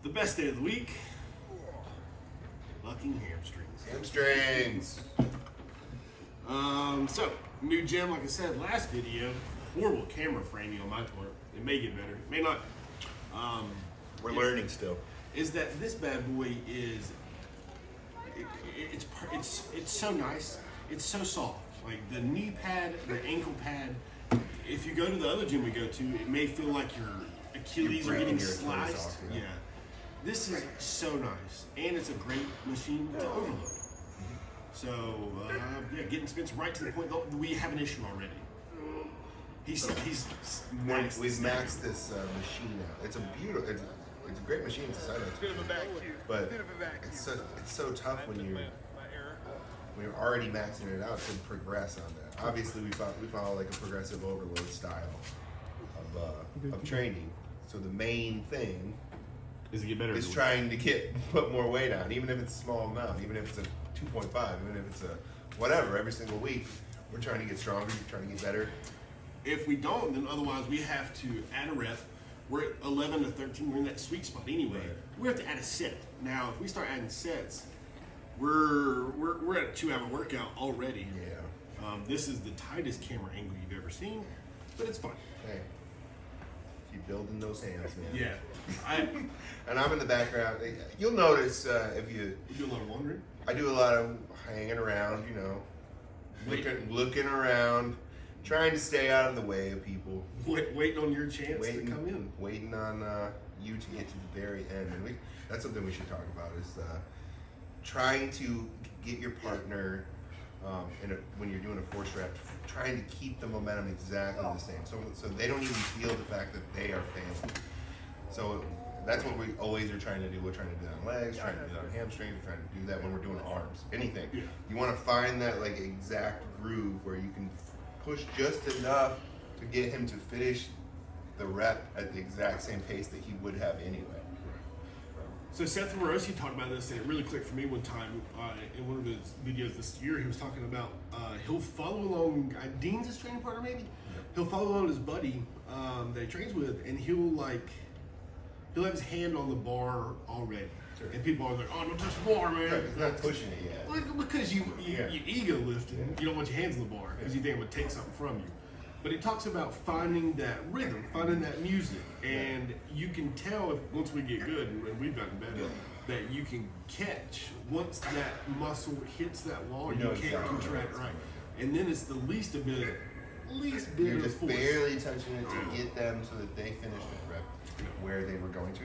The best day of the week, fucking hamstrings. Hamstrings. So, new gym, like I said, last video, horrible camera framing on my part. It may get better, it may not. We're learning still. Is that this bad boy is, it's so nice, it's so soft. Like the knee pad, the ankle pad, if you go to the other gym we go to, it may feel like your Achilles are getting sliced. Off, yeah. This is so nice, and it's a great machine to overload. So, yeah, getting Spencer right to the point that we have an issue already. He's maxed. We've maxed this machine out. It's a beautiful, it's a great machine to set up. It's a bit of a vacuum, but it's so tough when you're already maxing it out to progress on that. Obviously, we follow like a progressive overload style of training. So the main thing Is it get better? is trying to put more weight on, even if it's a small amount, even if it's a 2.5, even if it's a whatever. Every single week, we're trying to get stronger, we're trying to get better. If we don't, then otherwise we have to add a rep. We're at 11 to 13. We're in that sweet spot anyway. Right. We have to add a set. Now, if we start adding sets, we're at a 2-hour workout already. Yeah. This is the tightest camera angle you've ever seen, but it's fun. Hey, keep building those hands, man. Yeah. And I'm in the background. You'll notice if you. You do a lot of wandering. I do a lot of hanging around, you know, looking around, trying to stay out of the way of people. Waiting on your chance to come in. Waiting on you to get to the very end. And that's something we should talk about is trying to get your partner when you're doing a force rep, trying to keep the momentum exactly the same. So they don't even feel the fact that they are failing. So that's what we always are trying to do. We're trying to do that on legs, trying to do that on hamstrings, we're trying to do that when we're doing arms, anything. Yeah. You want to find that like exact groove where you can push just enough to get him to finish the rep at the exact same pace that he would have anyway. So Seth Morosi talked about this, and it really clicked for me one time in one of his videos this year. He was talking about he'll follow along. Dean's his training partner, maybe. Yep. He'll follow along his buddy that he trains with, and he'll have his hand on the bar already. Sure. And people are like, "Oh, don't touch the bar, man." Right, he's not pushing it yet. Well, because you ego lifted, you don't want your hands on the bar because you think it would take something from you. But he talks about finding that rhythm, finding that music, and you can tell once we get good, and we've gotten better, that you can catch once that muscle hits that wall, you can't contract right, and then it's the least bit You're of just force. barely touching it to get them so that they finish the rep where they were going to.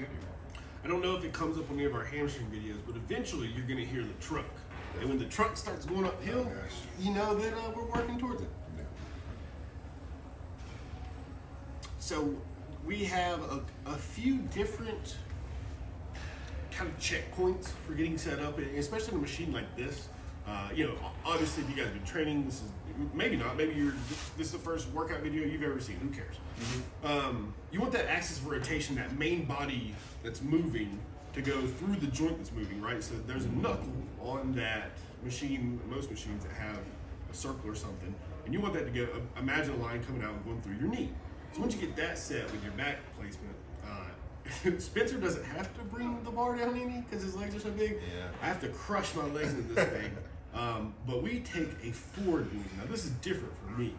I don't know if it comes up on any of our hamstring videos, but eventually you're going to hear the truck, and when the truck starts going uphill, you know that we're working towards it. So we have a few different kind of checkpoints for getting set up, especially in a machine like this. Obviously, if you guys have been training, this is maybe not. Maybe this is the first workout video you've ever seen. Who cares? Mm-hmm. You want that axis of rotation, that main body that's moving, to go through the joint that's moving, right? So there's a knuckle on that machine. Most machines that have a circle or something, and you want that to go. Imagine a line coming out and going through your knee. So once you get that set with your back placement, Spencer doesn't have to bring the bar down any because his legs are so big. Yeah. I have to crush my legs into this thing. But we take a forward move. Now this is different for me,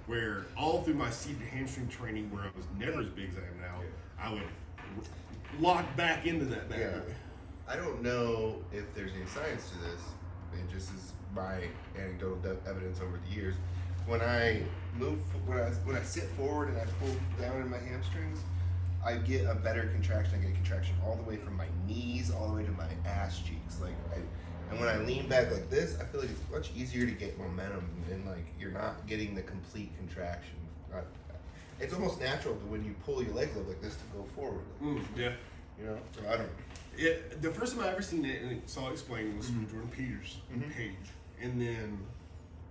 where all through my seated hamstring training, where I was never as big as I am now, I would lock back into that back. Yeah. I don't know if there's any science to this. It just is my anecdotal evidence over the years. When I sit forward and I pull down in my hamstrings, I get a better contraction. I get a contraction all the way from my knees all the way to my ass cheeks. And when I lean back like this, I feel like it's much easier to get momentum, and like you're not getting the complete contraction. It's almost natural to when you pull your legs up like this to go forward. Yeah. You know, so I don't. The first time I ever seen it and saw it explained was from Jordan Peters page, and then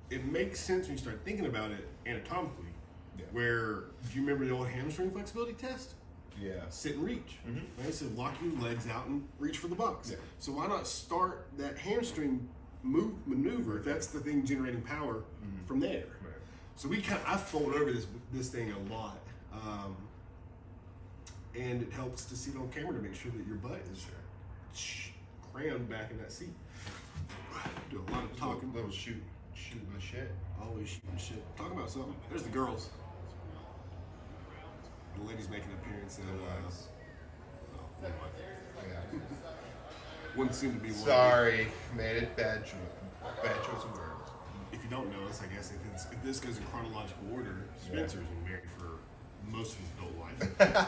it makes sense when you start thinking about it anatomically. Yeah. Where do you remember the old hamstring flexibility test? Yeah. Sit and reach. Right? So lock your legs out and reach for the box. Yeah. So why not start that hamstring maneuver if that's the thing generating power from there? Right. So I fold over this thing a lot. and it helps to see it on camera to make sure that your butt is crammed back in that seat. Do a lot of talking. Little shooting the shit. Always shooting shit. Talk about something. There's the girls. The ladies making an appearance. One seemed to be one. Sorry, made it bad choice of words. If you don't know us, I guess if this goes in chronological order, Spencer's been married for most of his adult life,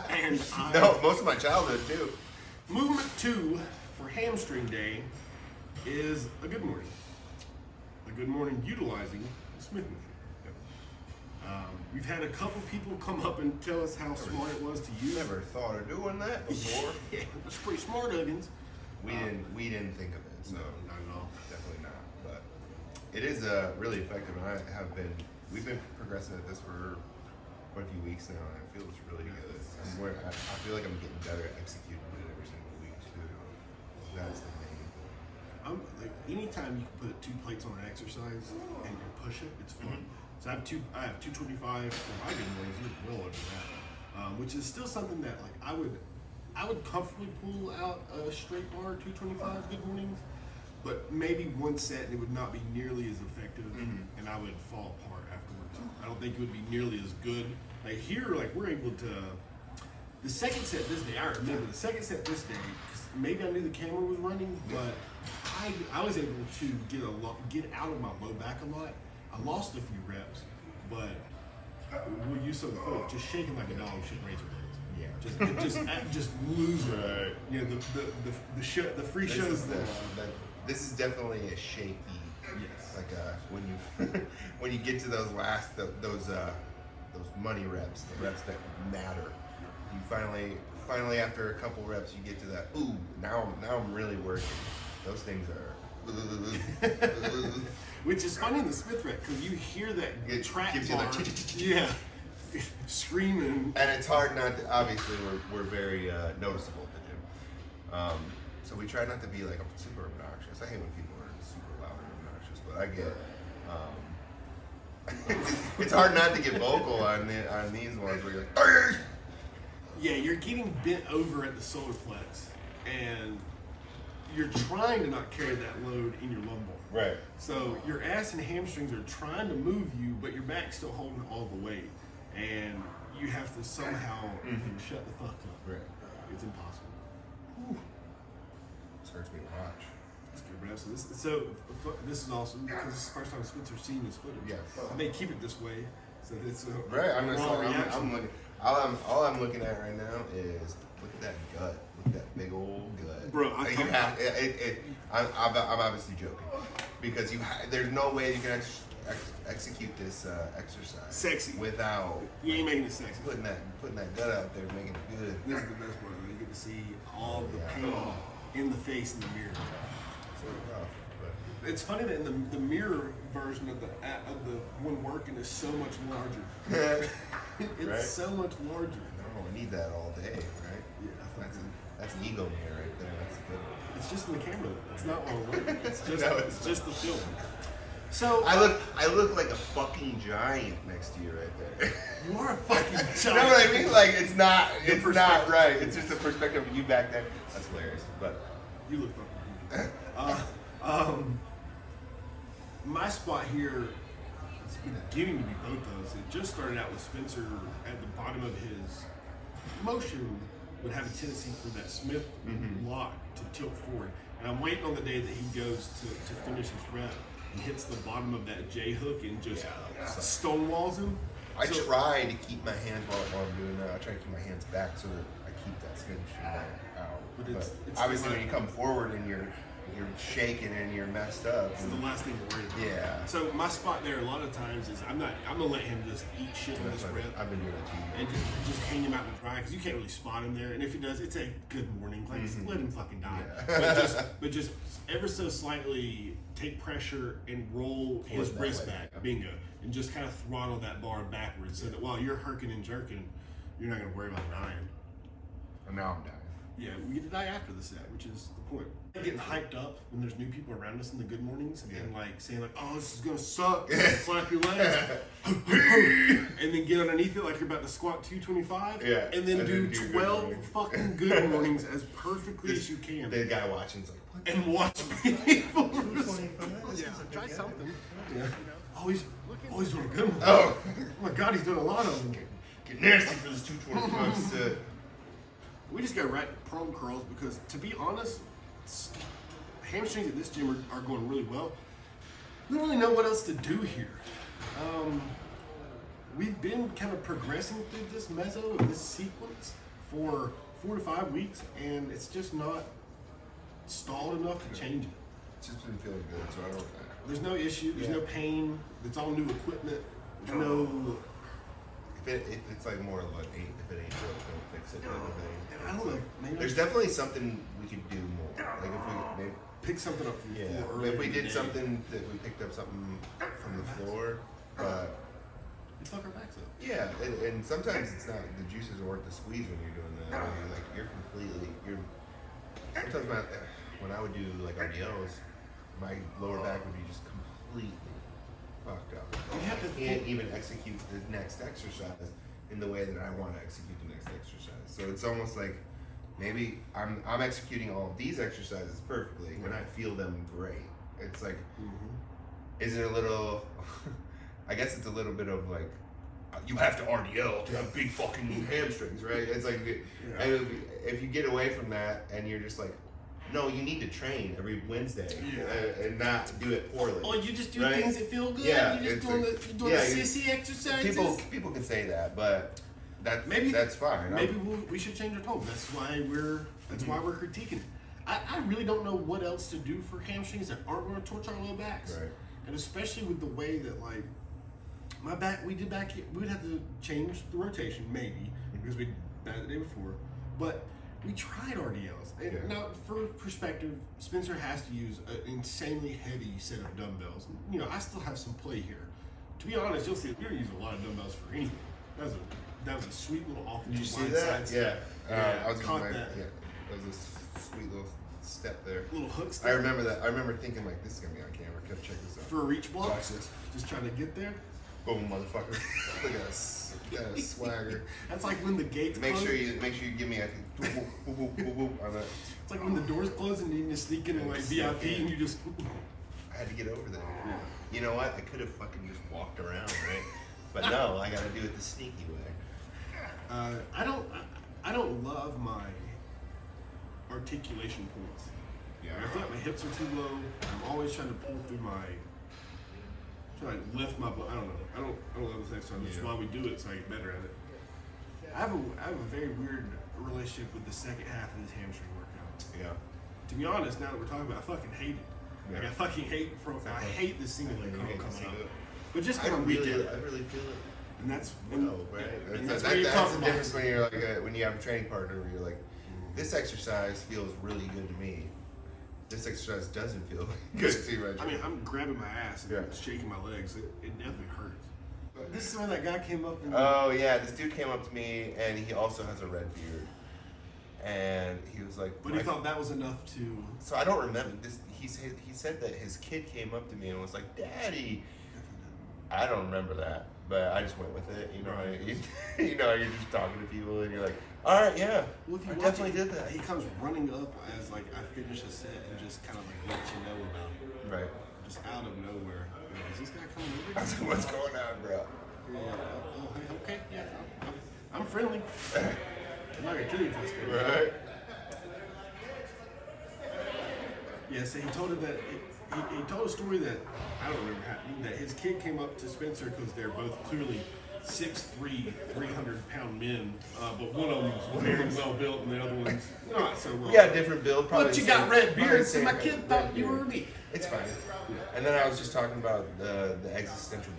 and no, most of my childhood too. Movement 2 for Hamstring Day is a good morning. A good morning utilizing the Smith machine. We've had a couple people come up and tell us how smart it was to use. Never thought of doing that before. Yeah, it's pretty smart, Huggins. We didn't think of it. So no, not at all. Definitely not. But it is really effective, and we've been progressing at this for quite a few weeks now, and it feels really good. I feel like I'm getting better at executing it every single week too. That's the main thing. Like anytime you can put 2 plates on an exercise and push it, it's fun. So I have 225 for my good mornings, even well over that, which is still something that like I would comfortably pull out a straight bar 225 good mornings, but maybe one set and it would not be nearly as effective, and I would fall apart afterwards. I don't think it would be nearly as good. Like here, like we're able to. The second set this day, I remember the second set this day. Maybe I knew the camera was running, but I was able to get out of my low back a lot. I lost a few reps, but we'll use some of the footage, just shaking like a dog shit razor blades. Yeah, just losing. Right. You know the free shows. This is definitely a shaky. Yes. Like when you get to those money reps, the reps that matter. You finally after a couple reps, you get to that. Ooh, now I'm really working. Those things are. Which is funny in the Smith rep because you hear that track gives bar, you yeah, screaming. And it's hard not to. Obviously, we're very noticeable at the gym, so we try not to be like super obnoxious. I hate when people are super loud and obnoxious, but I get. It's hard not to get vocal on these ones where you're like. Yeah, you're getting bent over at the solar plex, and you're trying to not carry that load in your lumbar. Right. So your ass and hamstrings are trying to move you, but your back's still holding all the weight, and you have to somehow shut the fuck up. Right. It's impossible. Whew. This hurts me to watch. It's good reps. So this is awesome because this is the first time Spencer's seen this footage. Yes. And they keep it this way, so it's a right. I'm looking. All I'm looking at right now is look at that gut. Look at that big old gut. Bro, I'm obviously joking because there's no way you can execute this exercise sexy without you ain't making it sexy. Putting that gut out there, making it good. This is the best part. You get to see all the pain in the face in the mirror. It's funny that in the mirror version of the one working is so much larger. It's right? so much larger. No, I need that all day, right? Yeah, that's an ego mirror right there. That's good. It's just in the camera. It's not while we're working. It's just the film. So I look like a fucking giant next to you right there. You are a fucking giant. You know what I mean? Like it's not right. It's just the perspective of you back there. That's hilarious. But you look fucking my spot here, it's beginning to be both those. It just started out with Spencer at the bottom of his motion would have a tendency for that Smith lock to tilt forward. And I'm waiting on the day that he goes to finish his rep and hits the bottom of that J hook and just stonewalls him. I try to keep my hands while I'm doing that. I try to keep my hands back so that I keep that skin out. But it's obviously when you come forward and you're shaking and you're messed up. It's the last thing to worry about. Yeah. So my spot there a lot of times is I'm gonna let him just eat shit in this rep. I've been doing it too. And just hang him out to dry because you can't really spot him there. And if he does, it's a good morning. Like let him fucking die. Yeah. but just ever so slightly take pressure and roll his wrist back. Bingo. And just kind of throttle that bar backwards so that while you're herking and jerking, you're not gonna worry about dying. And now I'm dying. Yeah, we get to die after the set, which is the point. Getting hyped up when there's new people around us in the good mornings and like saying like, oh, this is gonna suck. Slap your legs. And then get underneath it like you're about to squat 225. Yeah. And then do 12 fucking good mornings as perfectly as you can. The guy watching's like, what? And watch people. 225? Yeah. Try something. Yeah. Always doing a good one. Oh my God, he's doing a lot of them. Get nasty for this 225 set. We just go right to prone curls because, to be honest, hamstrings at this gym are going really well. We don't really know what else to do here. We've been kind of progressing through this this sequence for 4 to 5 weeks, and it's just not stalled enough to change it. It's just been feeling good, so I don't. There's no issue. There's no pain. It's all new equipment. There's no. If it's like more like if it ain't broke, don't fix it. I don't know. Maybe There's definitely something we could do more. Like if we maybe pick something up from the floor earlier. If we did something that we picked up something from the floor, we fuck our backs up. Yeah, and sometimes it's not the juices are worth the squeeze when you're doing that. You're sometimes when I would do like RDOs, my lower back would be just completely fucked up. I can't even execute the next exercise in the way that I want to execute the next exercise. So it's almost like maybe I'm executing all of these exercises perfectly and I feel them great. It's like, is it a little? I guess it's a little bit of like, you have to RDL to have big fucking hamstrings, right? It's like, if you get away from that and you're just like, no, you need to train every Wednesday and not do it poorly. Oh, you just do things that feel good. Yeah, you're just doing the sissy exercises. People can say that, but that's fine. Maybe we should change our tone. That's why we're critiquing it. I really don't know what else to do for hamstrings that aren't going to torch our low backs. Right. And especially with the way that like my back, we would have to change the rotation maybe because we did that the day before, but. We tried RDLs. And now, for perspective, Spencer has to use an insanely heavy set of dumbbells. You know, I still have some play here. To be honest, you'll see, we don't use a lot of dumbbells for anything. That was a sweet little off the Did you see line that? side I was caught that. Yeah, that was a sweet little step there. Little hook step. I remember that. I remember thinking like, this is gonna be on camera. Come check this out. For a reach block? Watch this. Just trying to get there? Boom, motherfucker. Look at us. Got a swagger. That's like when the gates Make close. sure you give me a on that. It's like when the doors close and you just sneak into like VIP and you just. I had to get over there. Yeah. You know what? I could have fucking just walked around, right? But no, I gotta do it the sneaky way. I don't love my articulation points. Yeah. I feel like my hips are too low. I'm always trying to pull through trying to lift my butt. I don't know. I don't love this exercise. That's why we do it, so I get better at it. I have a very weird relationship with the second half of this hamstring workout. Yeah. To be honest, now that we're talking about it, I fucking hate it. Yeah. Like I fucking hate I hate the single leg curl coming up. But just I because I'm weak at it. I really feel it. And that's Right. And That's where you're the talking about. difference when you're like when you have a training partner where you're like, this exercise feels really good to me. This exercise doesn't feel good to you right now. I mean, I'm grabbing my ass and shaking my legs. It definitely hurts. This is when that guy came up. Oh yeah, this dude came up to me and he also has a red beard. And he was like, but he thought that was enough to. So I don't remember this. He said that his kid came up to me and was like, "Daddy." I don't remember that, but I just went with it. You know, you know, you're just talking to people and you're like, "All right, yeah." Well, if you I definitely did that. He comes running up as like I finish a set and just kind of like let you know about it. Right. Just out of nowhere. Is this guy coming over? I was like, "What's going on, bro?" Yeah. Oh, hey, okay. Yeah. I'm friendly. I'm not gonna kill you if this guy. Right. Yeah, so he told her that he told a story that I don't remember happening, that his kid came up to Spencer because they're both clearly 6'3", 300-pound men, but one of them's very well built and the other one's not so well. Yeah, different build. Probably But you got red beards, so my kid thought you beard. were me. It's fine. And then I was just talking about the existential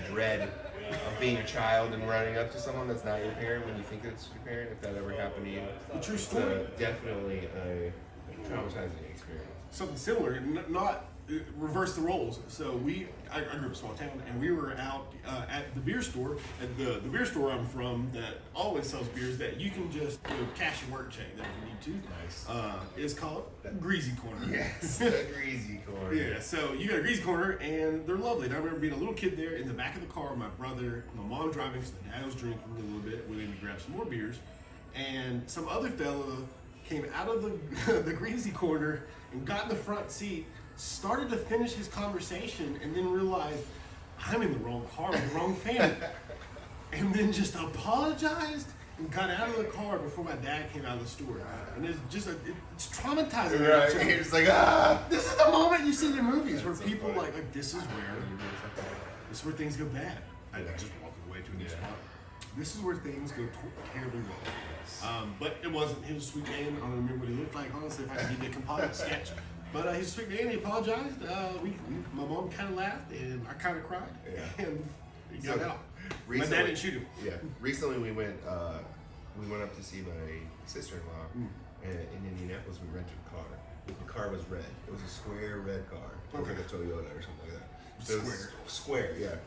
dread of being a child and running up to someone that's not your parent when you think it's your parent, if that ever happened to you. A true story. It's definitely a traumatizing experience. Something similar, not reverse the roles. So I grew up in a small town, and we were out at the beer store. At the beer store I'm from, that always sells beers that you can just cash a work check that if you need to. Nice. It's called Greasy Corner. Yes, the Greasy Corner. Yeah, so you got a Greasy Corner, and they're lovely. And I remember being a little kid there in the back of the car, my brother, my mom driving, so the dad was drinking a little bit, went in to grab some more beers, and some other fella came out of the Greasy Corner and got in the front seat, started to finish his conversation, and then realized, I'm in the wrong car with the wrong family. And then just apologized and got out of the car before my dad came out of the store. And it's just, it's traumatizing. Right, you're just like, This is the moment you see in the movies where people like this is where things go bad. I just walked away to a new spot. This is where things go terribly wrong. But it wasn't. He was a sweet man. I don't remember what he looked like, honestly, if I could give you a composite sketch. But he's a sweet man. He apologized. My mom kind of laughed, and I kind of cried. Yeah. And he got out. My Recently, dad didn't shoot him. Yeah. Recently, we went up to see my sister-in-law, and in Indianapolis, we rented a car. The car was red. It was a square red car. It was like a Toyota or something like that. So square, yeah.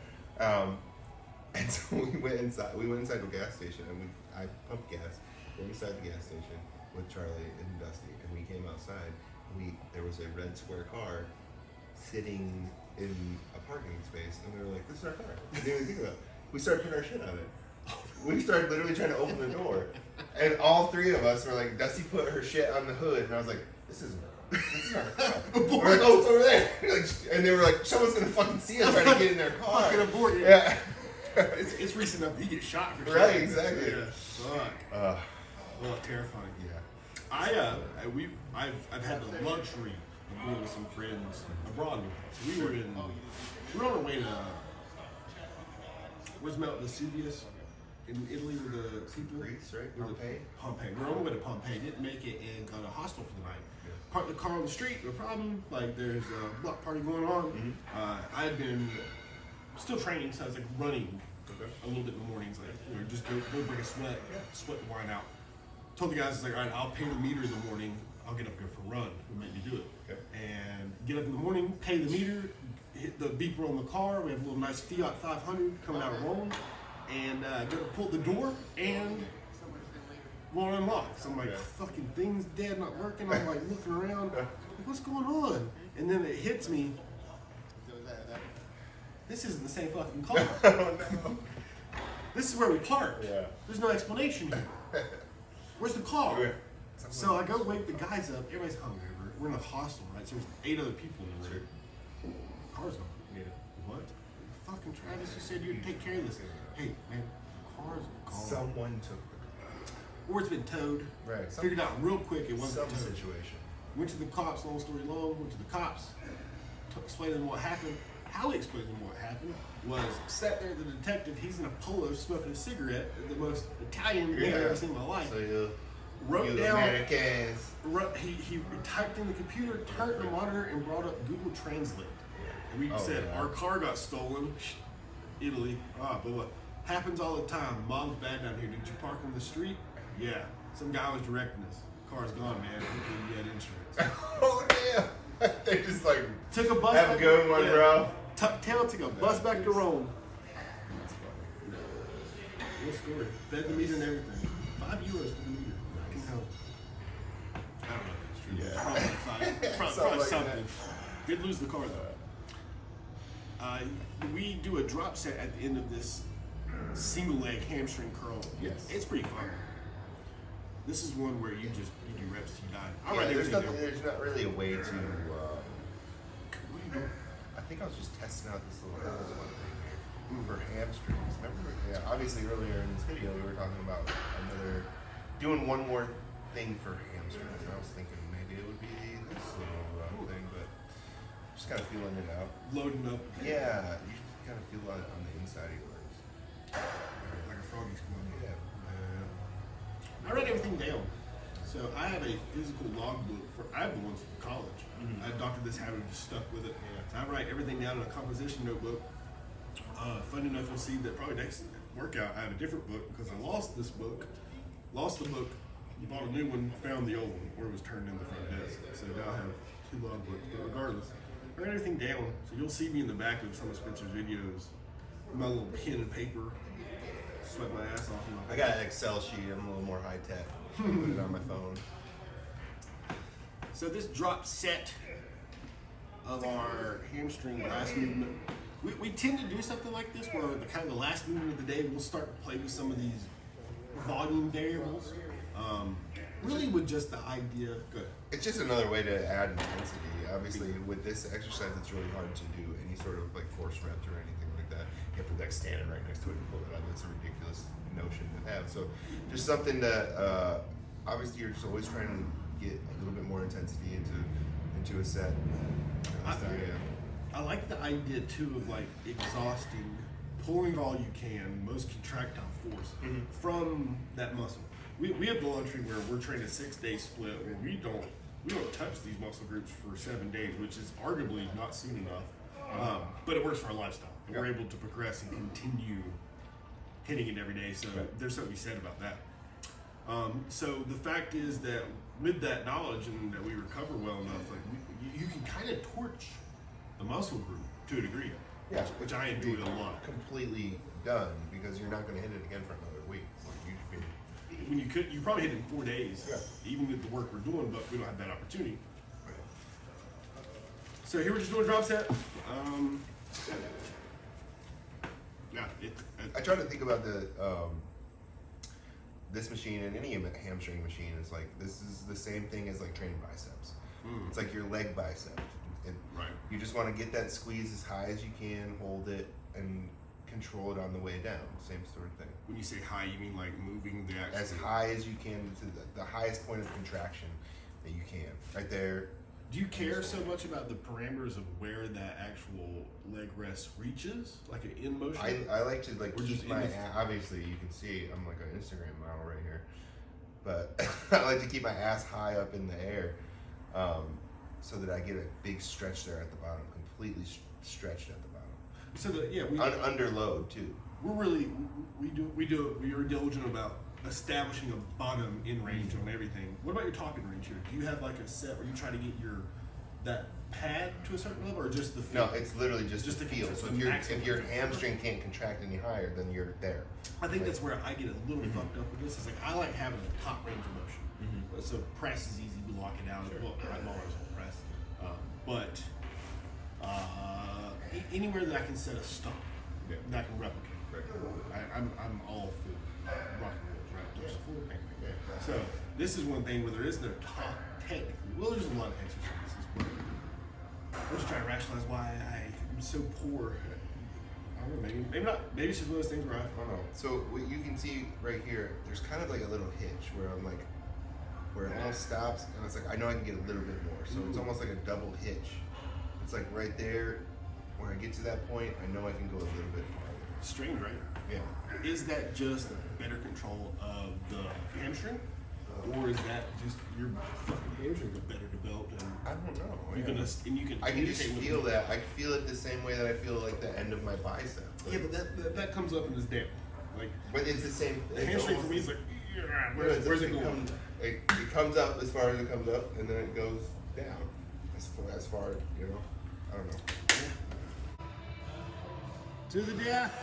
And so we went inside. We went inside the gas station, and I pumped gas. Went inside the gas station with Charlie and Dusty, and we came outside. There was a red square car sitting in a parking space, and we were like, "This is our car." We didn't even think about it. We started putting our shit on it. We started literally trying to open the door, and all three of us were like, Dusty put her shit on the hood, and I was like, "This isn't our car." We're like, "Oh, it's over there." And they were like, "Someone's gonna fucking see us trying to get in their car." Fucking abort. Yeah. It's recent enough that you get shot for Right, shit. exactly. Yeah. Fuck. Well, terrifying. Yeah. I've had the luxury of going with some friends abroad. So we were on our way to where's Mount Vesuvius in Italy with the people. Greece, right? Pompeii. We were on the way to Pompeii. Didn't make it and got a hostel for the night. Yeah. Parked the car on the street. No problem. Like there's a block party going on. Mm-hmm. I had been still training, so I was like running a little bit in the mornings, like just go break a sweat the wine out. Told the guys, it's like, all right, I'll pay the meter in the morning. I'll get up and go for a run. We make me do it. Okay. And get up in the morning, pay the meter, hit the beeper on the car. We have a little nice Fiat 500 coming out of Rome, and go to pull the door and won't unlock. So I'm like, fucking thing's dead, not working. I'm like looking around, like, what's going on? And then it hits me. This isn't the same fucking car. Oh, no. This is where we parked. Yeah. There's no explanation here. Where's the car? Yeah. So I go wake the guys up. Everybody's hungover. We're in a hostel, right? So there's 8 other people in the room. Car's gone. Yeah. What? Fucking Travis, you said you'd take care of this. Hey, man, the car's gone. Someone took the car. Or it's been towed. Right. Figured out real quick it wasn't some towed. situation. Went to the cops, long story long, went to the cops, explained to them what happened. How he explained to them what happened was sat there, the detective, he's in a polo smoking a cigarette, the most Italian thing I've ever seen in my life. So you wrote down, Americans. He typed in the computer, turned the monitor, and brought up Google Translate. And we said, our car got stolen, Italy, but what? Happens all the time. Mom's bad down here. Did you park on the street? Yeah. Some guy was directing us. Car's gone, man. You had insurance. Oh, damn. They just like, took a bus have a good one, bro. Took a bus back to Rome. What story? Fed the meter and everything. €5 for the meter. I can help. I don't know if that's true. Yeah. Probably like something. Did lose the car though. We do a drop set at the end of this single leg hamstring curl. Yes. It's pretty fun. This is one where you do reps till you die. There's not really a way to. I think I was just testing out this little one thing here for hamstrings. Remember? Yeah. Obviously, earlier in this video, we were talking about doing one more thing for hamstrings. And I was thinking maybe it would be this little thing, but just kind of feeling it out. Loading up. Yeah, you just kind of feel it on the inside of your legs. Like a froggy squat. Yeah. I write everything down. So I have a physical logbook I have the ones from college. Mm-hmm. I adopted this habit and just stuck with it. Yeah. So I write everything down in a composition notebook. Funny enough, you'll see that probably next workout I have a different book because I lost this book. Lost the book, bought a new one, found the old one where it was turned in the front desk. So now I have 2 logbooks. But regardless, I write everything down. So you'll see me in the back of some of Spencer's videos, my little pen and paper, sweat my ass off. I got an Excel sheet. I'm a little more high tech. Put it on my phone. So this drop set of our hamstring last movement, we tend to do something like this where the kind of the last movement of the day we'll start to play with some of these volume variables. Really with just the idea. Good. It's just another way to add intensity. Obviously, with this exercise, it's really hard to do any sort of like force reps or anything like that. You have the deck standing right next to it and pull it out. That's a ridiculous notion to have. So, just something that obviously you're just always trying to get a little bit more intensity into a set. I like the idea too of like exhausting, pulling all you can, most contractile force from that muscle. We have the luxury where we're training a 6-day split where we don't touch these muscle groups for 7 days, which is arguably not soon enough. But it works for our lifestyle. And we're able to progress and continue hitting it every day. So there's something to be said about that. So the fact is that with that knowledge and that we recover well enough, like you can kind of torch the muscle group to a degree, which I enjoy a lot. Completely done because you're not going to hit it again for another week. When you probably hit it in 4 days, even with the work we're doing, but we don't have that opportunity. So here we're just doing a drop set. I try to think about this machine and any hamstring machine. It's like this is the same thing as like training biceps. It's like your leg bicep. And you just want to get that squeeze as high as you can, hold it, and control it on the way down. Same sort of thing. When you say high, you mean like moving the actual... As high as you can to the highest point of contraction that you can. Right there. Do you care so much about the parameters of where that actual leg rest reaches? Like an in motion? I like to like keep my in obviously you can see I'm like an Instagram model right here. But I like to keep my ass high up in the air. So that I get a big stretch there at the bottom, completely stretched at the bottom. So we under load too. We're really we are diligent about establishing a bottom in range on everything. What about your talking range here? Do you have like a set where you try to get that pad to a certain level, or just the feel? No, it's literally just the feel. So if your hamstring can't contract any higher, then you're there. I think that's where I get a little fucked up with this. It's like I like having a top range of motion. So press is easy, we lock it down. Well, I'm always on press, but anywhere that I can set a stop, that I can replicate. I'm all for rock and rolls, right? There's full bang. So this is one thing where there is no top technically. Well, there's a lot of exercises, but I'm just trying to rationalize why I'm so poor. I don't know, maybe not. Maybe it's just one of those things where I don't know. So what you can see right here, there's kind of like a little hitch where I'm like, where it almost stops, and it's like I know I can get a little bit more. So it's almost like a double hitch. It's like right there. When I get to that point, I know I can go a little bit farther. Strange, right? Yeah. Is that just better control of the hamstring? Or is that just your fucking hamstrings are better developed and I don't know. you can I can just feel that. I feel it the same way that I feel like the end of my bicep. Yeah, but that comes up and is down. Like, but it's the same. The hamstring for me is like, where's it going? It comes up as far as it comes up, and then it goes down as far, I don't know. To the death.